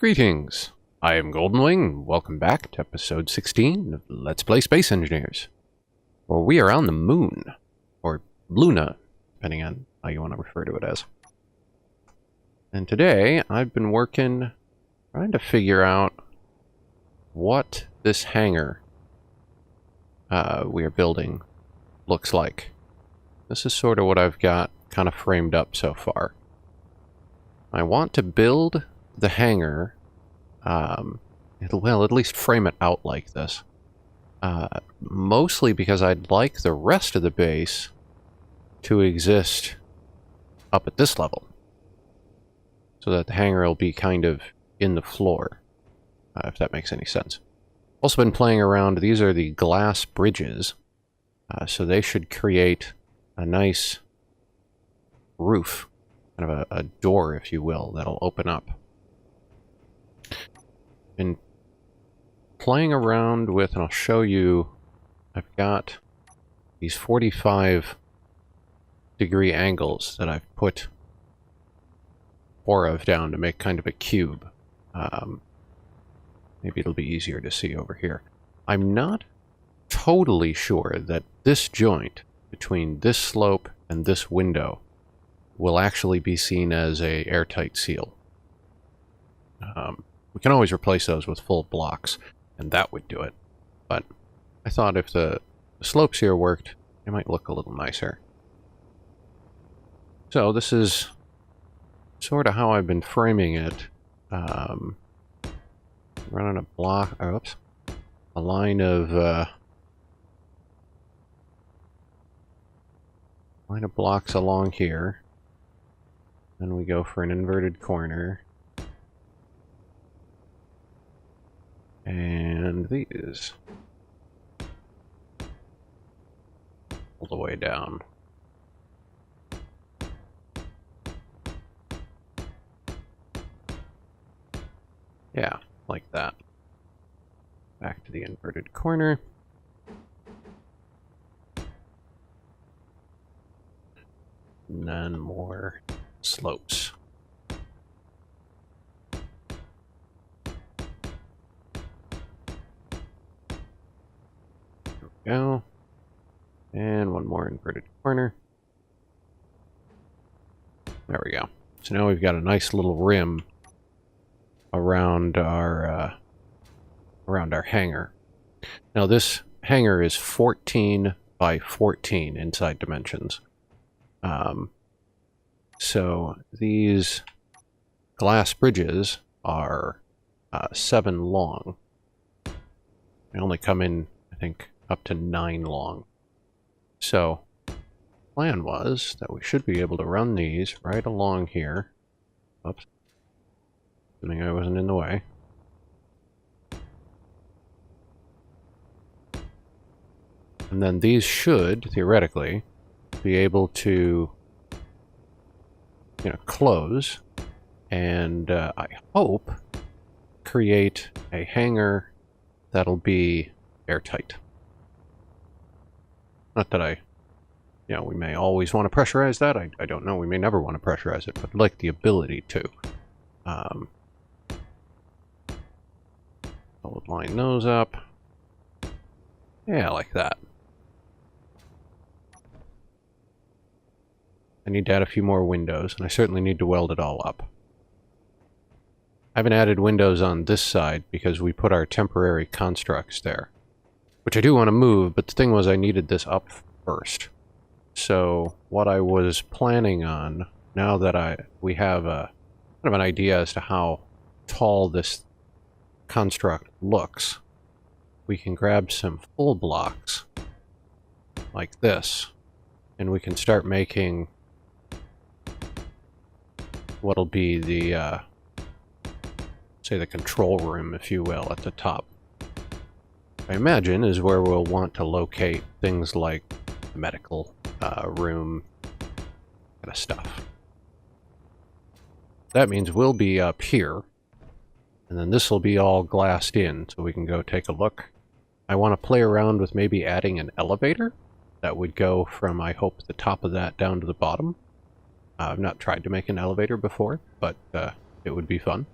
Greetings, I am GoldenWing. Welcome back to episode 16 of Let's Play Space Engineers, where we are on the moon, or Luna, depending on how you want to refer to it as. And today, I've been working, trying to figure out what this hangar we are building looks like. This is sort of what I've got kind of framed up so far. I want to build the hangar, well, at least frame it out like this. Mostly because I'd like the rest of the base to exist up at this level. So that the hangar will be kind of in the floor, if that makes any sense. Also been playing around, these are the glass bridges, so they should create a nice roof, kind of a door, if you will, that'll open up. Been playing around with, and I'll show you, I've got these 45-degree angles that I've put 4 of down to make kind of a cube. Maybe it'll be easier to see over here. I'm not totally sure that this joint between this slope and this window will actually be seen as a airtight seal. We can always replace those with full blocks, and that would do it. But I thought if the slopes here worked, it might look a little nicer. So this is sort of how I've been framing it. Running a block, oops, a line of blocks along here. Then we go for an inverted corner. And these all the way down. Yeah, like that. Back to the inverted corner. And then more slopes. There we go. And one more inverted corner. There we go. So now we've got a nice little rim around our hangar. Now this hangar is 14 by 14 inside dimensions. So these glass bridges are 7 long. They only come in, I think, up to 9 long. So the plan was that we should be able to run these right along here. Oops. Assuming I wasn't in the way. And then these should, theoretically, be able to, close, and I hope create a hangar that'll be airtight. Not that we may always want to pressurize that. I don't know. We may never want to pressurize it, but I'd like the ability to. I'll line those up. Yeah, like that. I need to add a few more windows, and I certainly need to weld it all up. I haven't added windows on this side because we put our temporary constructs there, which I do want to move, but the thing was I needed this up first. So what I was planning on, now that we have kind of an idea as to how tall this construct looks, we can grab some full blocks like this, and we can start making what'll be the say the control room, if you will, at the top. I imagine is where we'll want to locate things like the medical room kind of stuff. That means we'll be up here, and then this will be all glassed in, so we can go take a look. I want to play around with maybe adding an elevator that would go from, I hope, the top of that down to the bottom. I've not tried to make an elevator before, but it would be fun.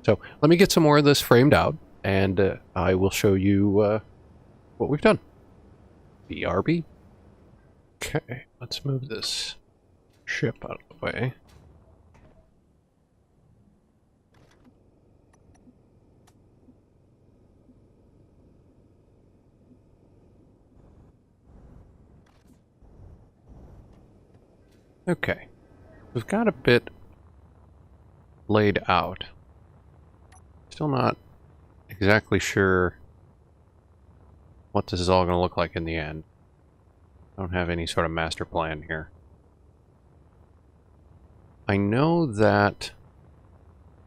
So let me get some more of this framed out, and I will show you what we've done. BRB. Okay, let's move this ship out of the way. Okay, we've got a bit laid out. Still not exactly sure what this is all going to look like in the end. I don't have any sort of master plan here. I know that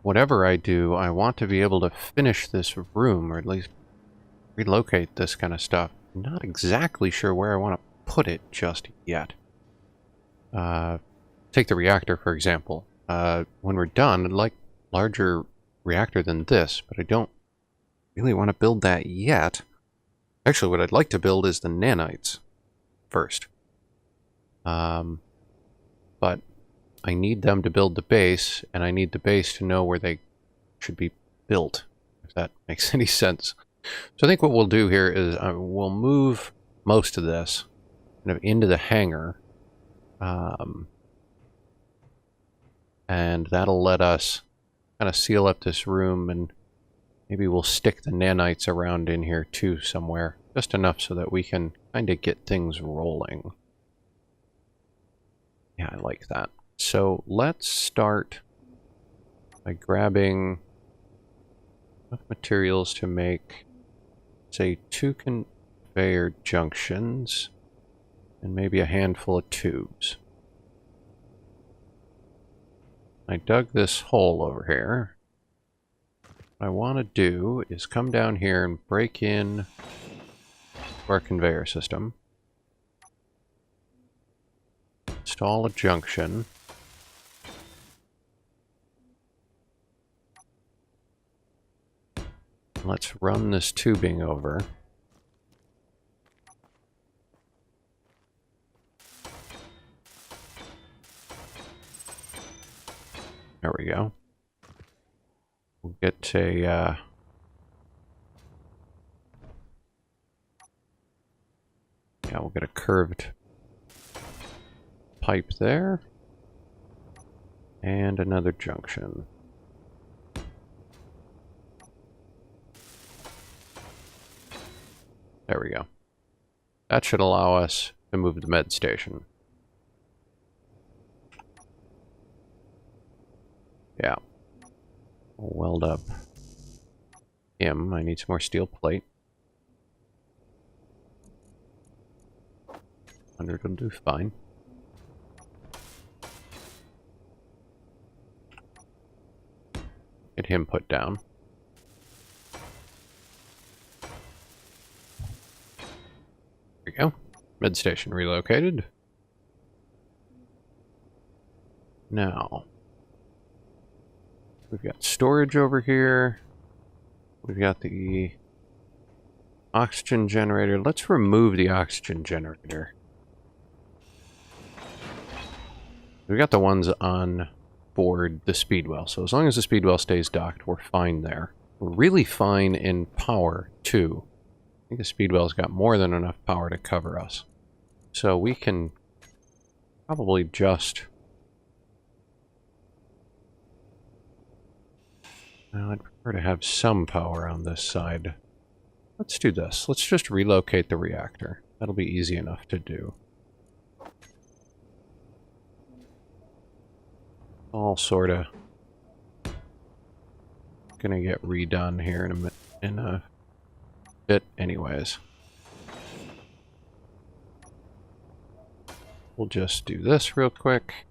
whatever I do, I want to be able to finish this room, or at least relocate this kind of stuff. I'm not exactly sure where I want to put it just yet. Take the reactor, for example. When we're done, I'd like a larger reactor than this, but I don't really want to build that yet. Actually, what I'd like to build is the nanites first. But I need them to build the base, and I need the base to know where they should be built, if that makes any sense. So I think what we'll do here is we'll move most of this kind of into the hangar. And that'll let us kind of seal up this room, and maybe we'll stick the nanites around in here too somewhere. Just enough so that we can kind of get things rolling. Yeah, I like that. So let's start by grabbing enough materials to make, say, 2 conveyor junctions and maybe a handful of tubes. I dug this hole over here. What I want to do is come down here and break in our conveyor system. Install a junction. Let's run this tubing over. There we go. We'll get a yeah, we'll get a curved pipe there. And another junction. There we go. That should allow us to move the med station. Yeah. We'll weld up him. I need some more steel plate. 100 will do fine. Get him put down. There we go. Med station relocated. Now, we've got storage over here. We've got the oxygen generator. Let's remove the oxygen generator. We've got the ones on board the speedwell, so as long as the speedwell stays docked, we're fine there. We're really fine in power, too. I think the speedwell's got more than enough power to cover us. So we can probably just... Well, I'd prefer to have some power on this side. Let's do this. Let's just relocate the reactor. That'll be easy enough to do. All sort of gonna get redone here in a bit anyways. We'll just do this real quick.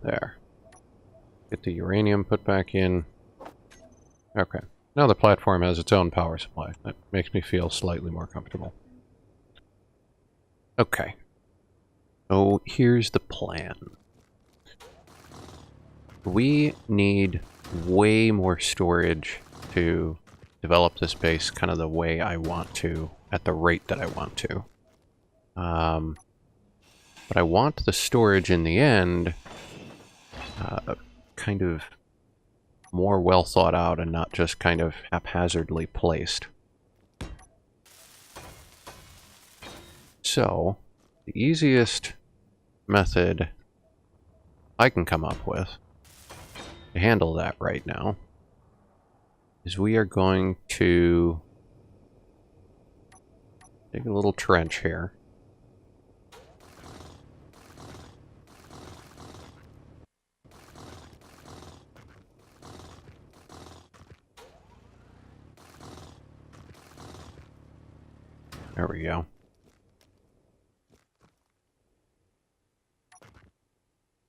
There. Get the uranium put back in. Okay. Now the platform has its own power supply. That makes me feel slightly more comfortable. Okay. So here's the plan. We need way more storage to develop this base kind of the way I want to, at the rate that I want to. But I want the storage in the end kind of more well thought out and not just kind of haphazardly placed. So, the easiest method I can come up with to handle that right now is we are going to dig a little trench here. There we go.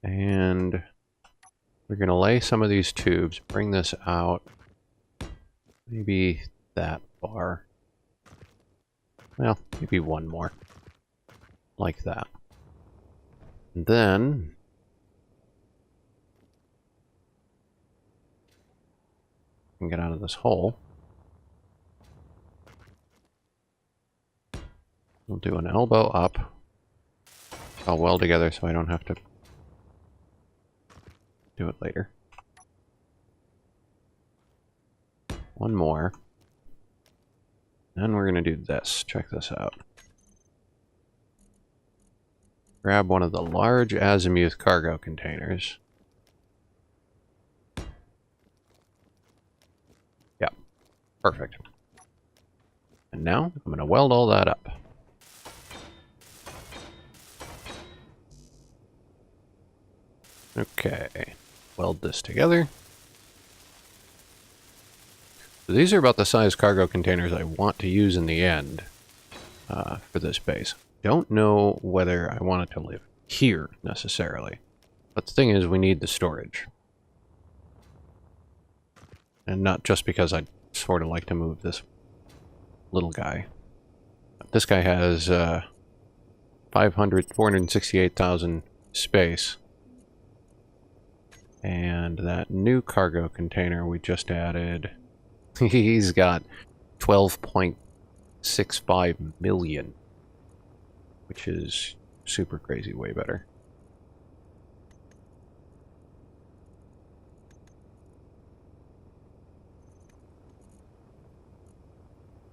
And we're going to lay some of these tubes, bring this out, maybe that far. Well, maybe one more. Like that. And then we can get out of this hole. We'll do an elbow up. All well together so I don't have to do it later. One more. Then we're going to do this. Check this out. Grab one of the large azimuth cargo containers. Yep. Perfect. And now I'm going to weld all that up. Okay. Weld this together. So these are about the size cargo containers I want to use in the end for this base. Don't know whether I want it to live here necessarily, but the thing is we need the storage. And not just because I'd sort of like to move this little guy. This guy has 468,000 space. And that new cargo container we just added, he's got 12.65 million, which is super crazy, way better.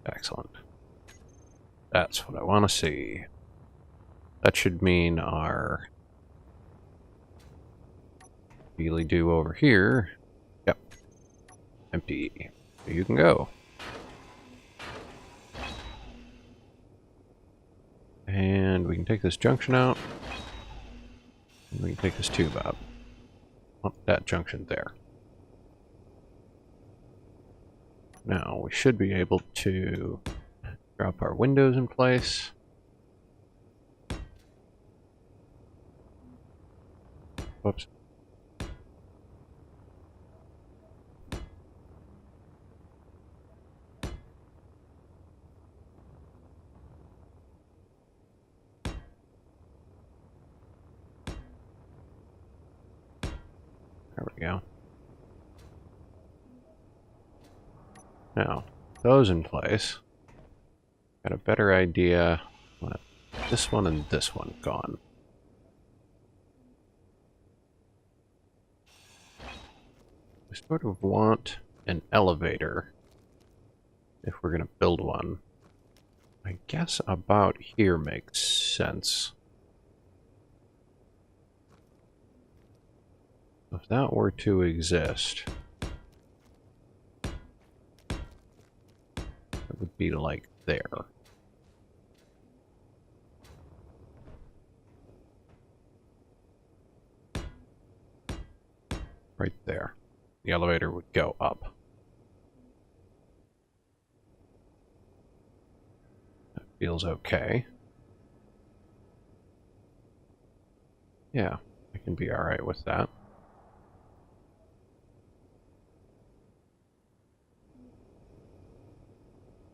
Excellent. That's what I want to see. That should mean our wheelie do over here. Yep. Empty. So you can go. And we can take this junction out. And we can take this tube out. Oh, that junction there. Now we should be able to drop our windows in place. Whoops. There we go. Now, those in place. Got a better idea. This one and this one gone. We sort of want an elevator if we're going to build one. I guess about here makes sense. If that were to exist, it would be like there. Right there. The elevator would go up. That feels okay. Yeah, I can be alright with that.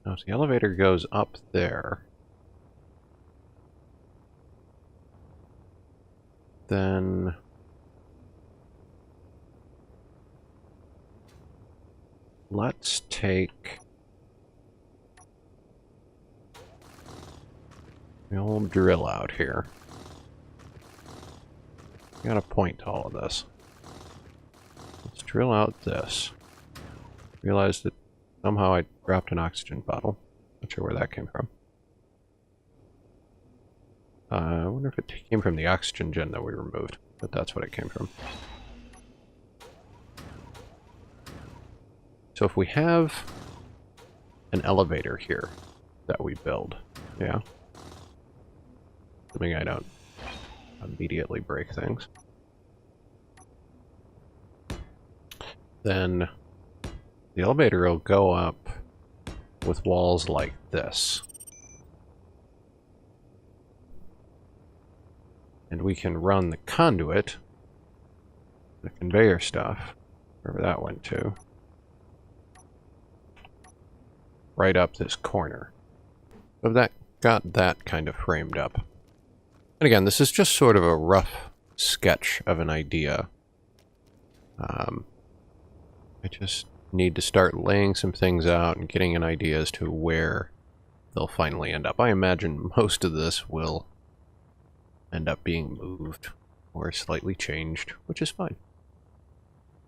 Now, if the elevator goes up there, then let's take the old drill out here. got a point to all of this. Let's drill out this. Realized that somehow I dropped an oxygen bottle. Not sure where that came from. I wonder if it came from the oxygen gen that we removed, but that's what it came from. So if we have an elevator here that we build, yeah, assuming I don't immediately break things, then the elevator will go up with walls like this. And we can run the conduit, the conveyor stuff, wherever that went to, right up this corner. So that got that kind of framed up. And again, this is just sort of a rough sketch of an idea. I just need to start laying some things out and getting an idea as to where they'll finally end up. I imagine most of this will end up being moved or slightly changed, which is fine.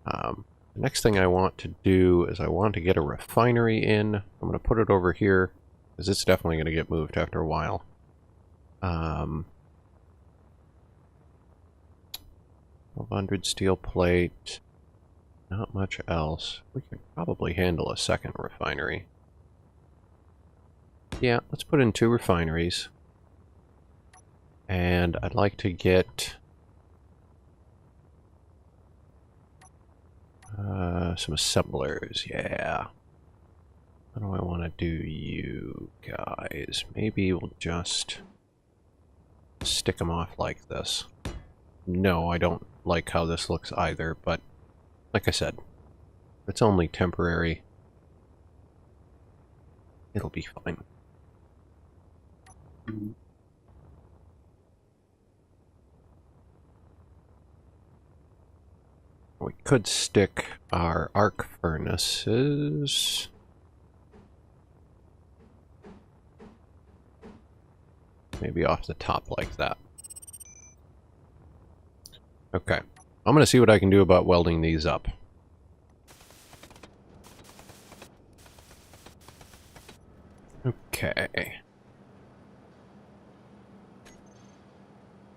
The next thing I want to do is I want to get a refinery in. I'm going to put it over here because it's definitely going to get moved after a while. 1200 steel plate. Not much else. We can probably handle a second refinery. Yeah, let's put in 2 refineries. And I'd like to get some assemblers, yeah. How do I want to do you guys? Maybe we'll just stick them off like this. No, I don't like how this looks either, but like I said, it's only temporary. It'll be fine. We could stick our arc furnaces. Maybe off the top like that. Okay. I'm going to see what I can do about welding these up. Okay.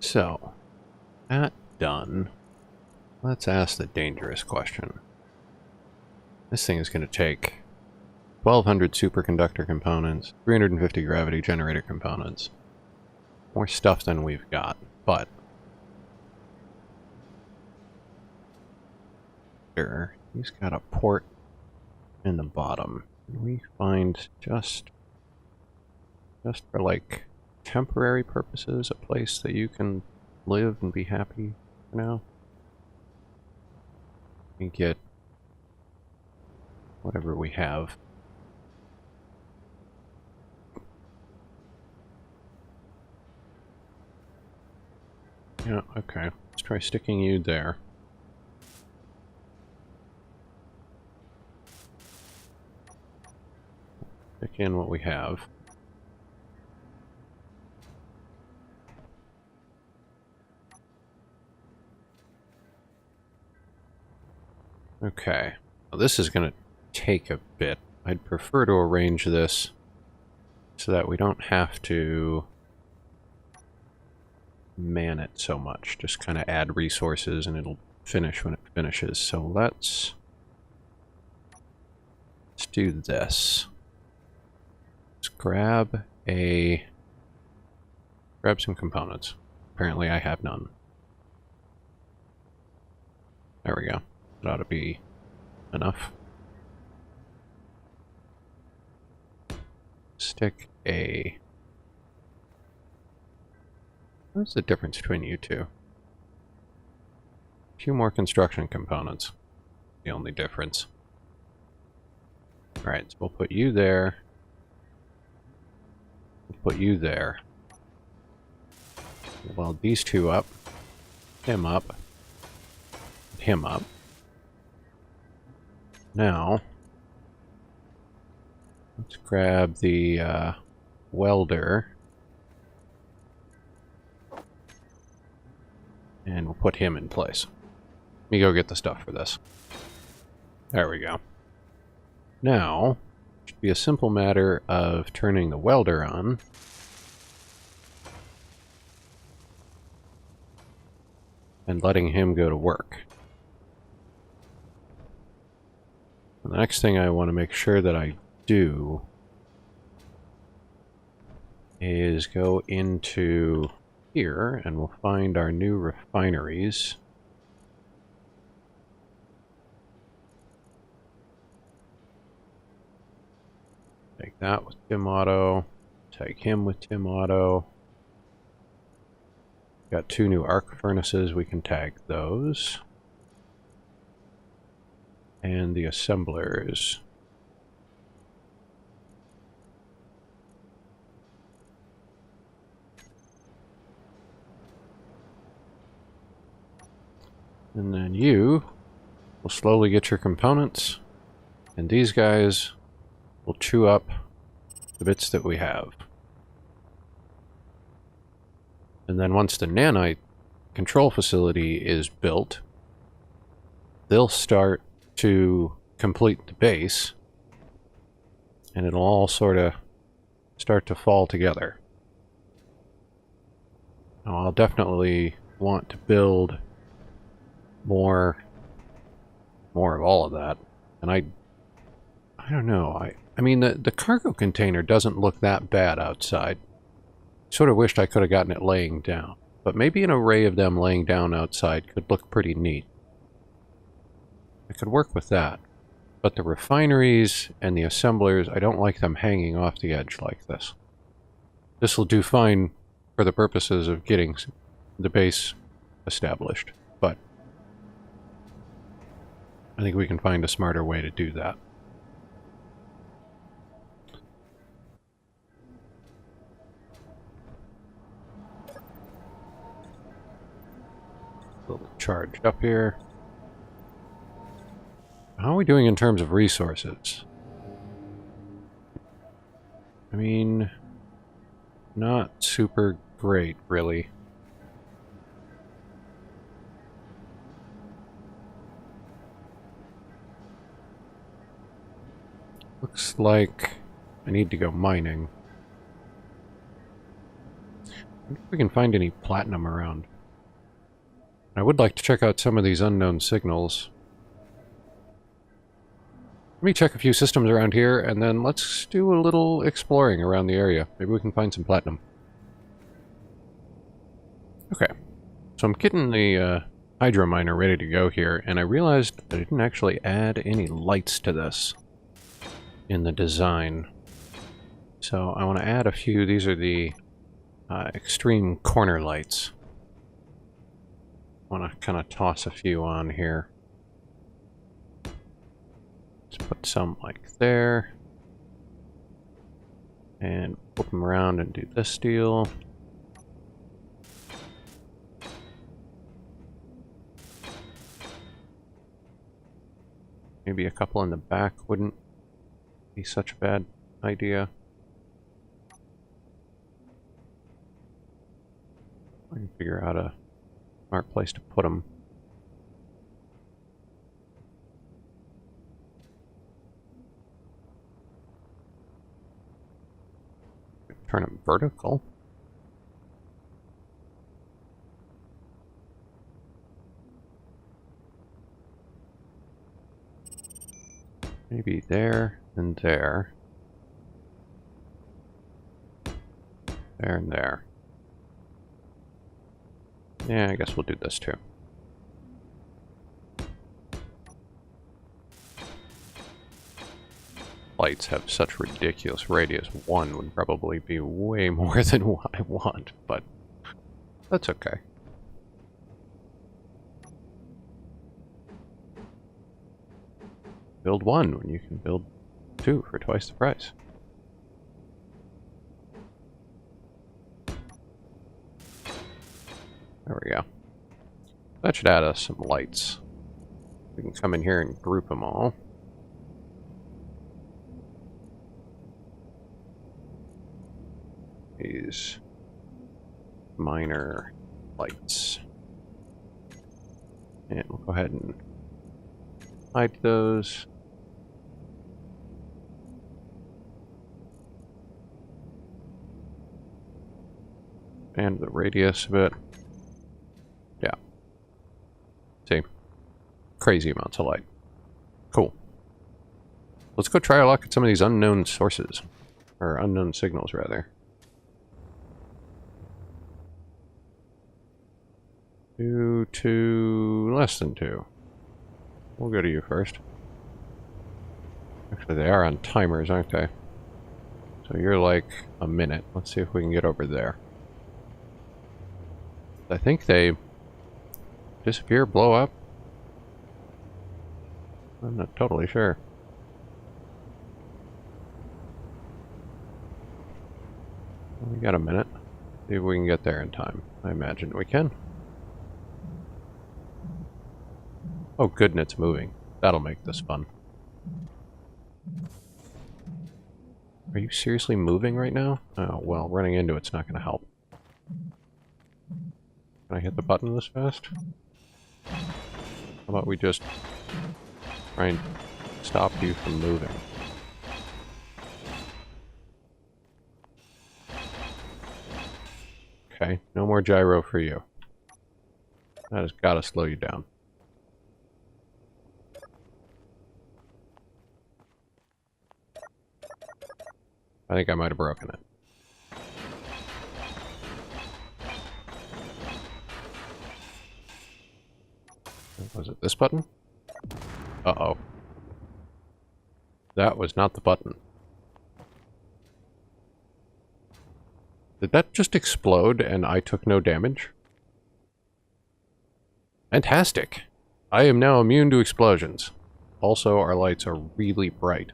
So, that done. Let's ask the dangerous question. This thing is going to take 1,200 superconductor components, 350 gravity generator components. More stuff than we've got, but he's got a port in the bottom. Can we find just for like temporary purposes a place that you can live and be happy for now? And get whatever we have. Yeah, okay. Let's try sticking you there. Stick in what we have. Okay. Well, this is going to take a bit. I'd prefer to arrange this so that we don't have to man it so much. Just kind of add resources and it'll finish when it finishes. So let's do this. Let's grab some components. Apparently I have none. There we go. That ought to be enough. Stick a... What's the difference between you two? A few more construction components. The only difference. Alright, so we'll put you there. We'll put you there. We'll weld these two up. Him up. Him up. Now, let's grab the welder And we'll put him in place. Let me go get the stuff for this. There we go. Now, it should be a simple matter of turning the welder on. And letting him go to work. And the next thing I want to make sure that I do is go into here and we'll find our new refineries. Take that with Tim Auto. Take him with Tim Auto. Got 2 new arc furnaces, we can tag those. And the assemblers. And then you will slowly get your components, and these guys will chew up the bits that we have. And then once the nanite control facility is built, they'll start to complete the base, and it'll all sort of start to fall together. Now, I'll definitely want to build more of all of that, and I don't know, I mean the cargo container doesn't look that bad outside. Sort of wished I could have gotten it laying down, but maybe an array of them laying down outside could look pretty neat. I could work with that, but the refineries and the assemblers, I don't like them hanging off the edge like this. This will do fine for the purposes of getting the base established, but I think we can find a smarter way to do that. A little charged up here. How are we doing in terms of resources? I mean, not super great, really. Looks like I need to go mining. I wonder if we can find any platinum around. I would like to check out some of these unknown signals. Let me check a few systems around here, and then let's do a little exploring around the area. Maybe we can find some platinum. Okay, so I'm getting the hydro miner ready to go here, and I realized I didn't actually add any lights to this in the design. So I want to add a few. These are the extreme corner lights. I want to kind of toss a few on here. Let's put some like there. And flip them around and do this deal. Maybe a couple in the back wouldn't be such a bad idea. I can figure out a smart place to put them. Turn them vertical. Maybe there and there. There and there. Yeah, I guess we'll do this too. Lights have such ridiculous radius. One would probably be way more than what I want, but that's okay. Build one when you can build two for twice the price. There we go. That should add us some lights. We can come in here and group them all. These minor lights. And we'll go ahead and hide those. And the radius a bit. Yeah. See? Crazy amounts of light. Cool. Let's go try our luck at some of these unknown sources. Or unknown signals, rather. 2, 2, less than 2. We'll go to you first. Actually, they are on timers, aren't they? So you're like a minute. Let's see if we can get over there. I think they disappear, blow up. I'm not totally sure. We got a minute. See if we can get there in time. I imagine we can. Oh, good, and it's moving. That'll make this fun. Are you seriously moving right now? Oh, well, running into it's not going to help. Can I hit the button this fast? How about we just try and stop you from moving? Okay, no more gyro for you. That has got to slow you down. I think I might have broken it. Was it this button? Uh-oh. That was not the button. Did that just explode and I took no damage? Fantastic! I am now immune to explosions. Also, our lights are really bright.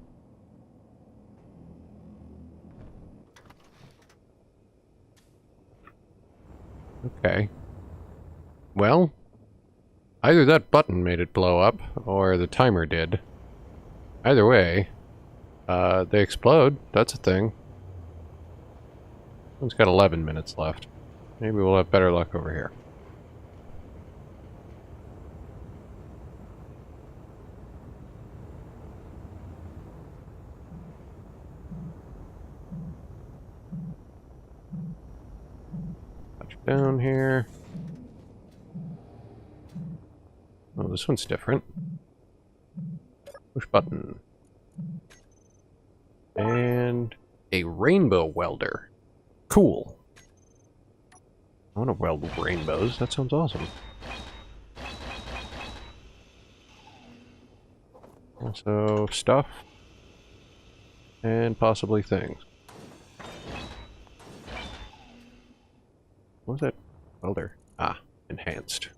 Okay. Well, either that button made it blow up, or the timer did. Either way, they explode. That's a thing. It's got 11 minutes left. Maybe we'll have better luck over here. Touch down here. Oh, this one's different. Push button. And a rainbow welder. Cool. I want to weld rainbows. That sounds awesome. Also, stuff. And possibly things. What was that? Welder. Ah, enhanced.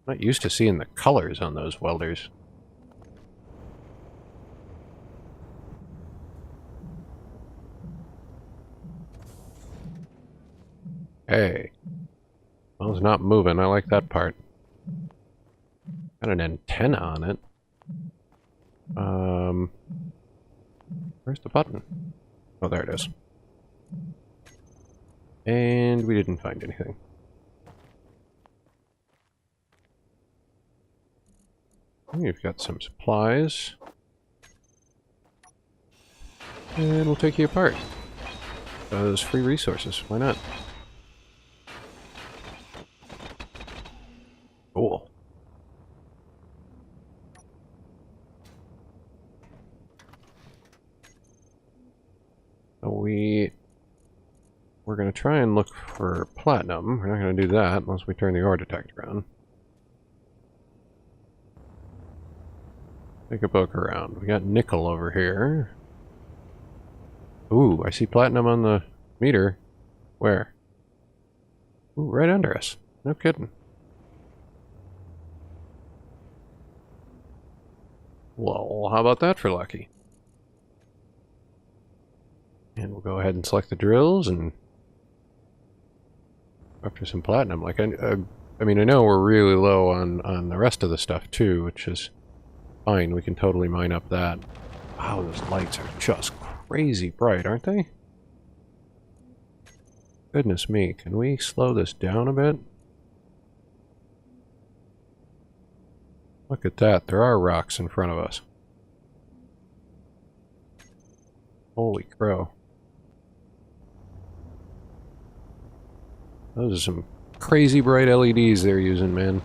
Not used to seeing the colors on those welders. Hey. Well, it's not moving. I like that part. Got an antenna on it. Where's the button? Oh, there it is. And we didn't find anything. We've got some supplies. And we'll take you apart. Those free resources. Why not? Cool. So we're going to try and look for platinum. We're not going to do that unless we turn the ore detector on. Take a poke around. We got nickel over here. Ooh, I see platinum on the meter. Where? Ooh, right under us. No kidding. Well, how about that for lucky? And we'll go ahead and select the drills and after some platinum. Like I mean, I know we're really low on the rest of the stuff too, which is fine. We can totally mine up that. Wow, those lights are just crazy bright, aren't they? Goodness me, can we slow this down a bit? Look at that. There are rocks in front of us. Holy crow. Those are some crazy bright LEDs they're using, man.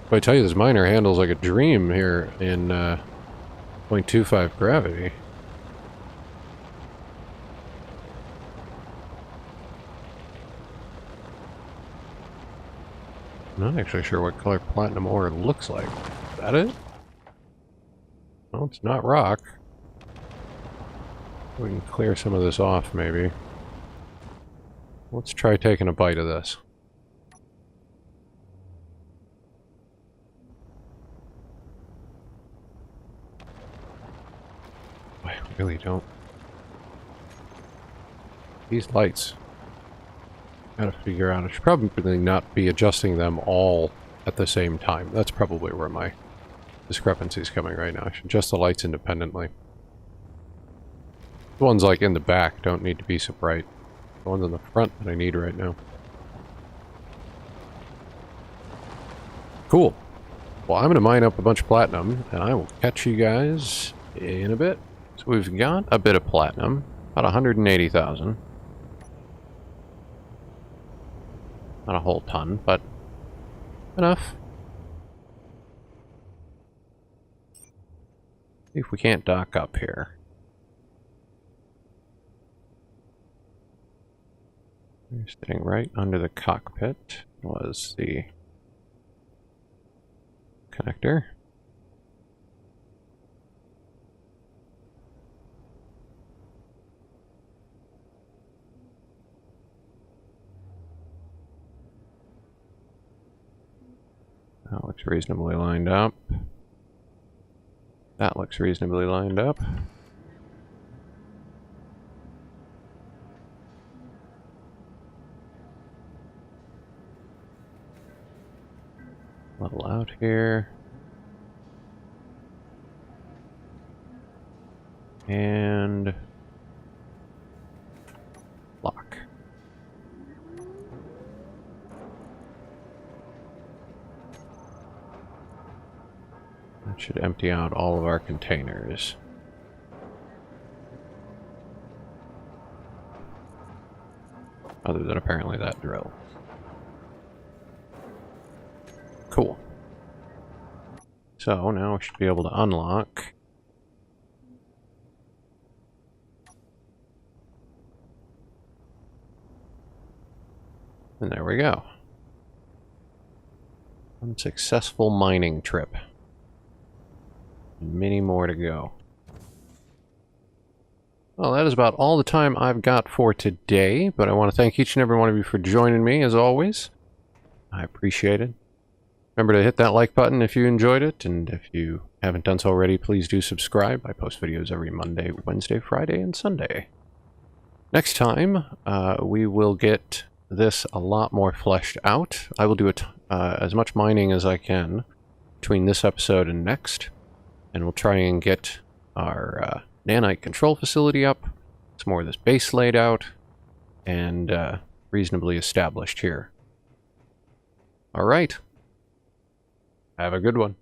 But I tell you, this miner handles like a dream here in 0.25 gravity. I'm not actually sure what color platinum ore looks like. Is that it? Well, it's not rock. We can clear some of this off, maybe. Let's try taking a bite of this. I really don't. These lights. Gotta figure out. I should probably not be adjusting them all at the same time. That's probably where my discrepancy is coming right now. I should adjust the lights independently. The ones like in the back don't need to be so bright. The ones in the front that I need right now. Cool. Well, I'm going to mine up a bunch of platinum, and I will catch you guys in a bit. So we've got a bit of platinum, about 180,000. Not a whole ton, but enough. See if we can't dock up here. Sitting right under the cockpit was the connector. That looks reasonably lined up. That looks reasonably lined up. Level out here. And lock. That should empty out all of our containers. Other than apparently that drill. Cool. So now we should be able to unlock. And there we go. Unsuccessful mining trip. Many more to go. Well, that is about all the time I've got for today, but I want to thank each and every one of you for joining me, as always. I appreciate it. Remember to hit that like button if you enjoyed it, and if you haven't done so already, please do subscribe. I post videos every Monday, Wednesday, Friday, and Sunday. Next time, we will get this a lot more fleshed out. I will do as much mining as I can between this episode and next, and we'll try and get our nanite control facility up, some more of this base laid out, and reasonably established here. All right. Have a good one.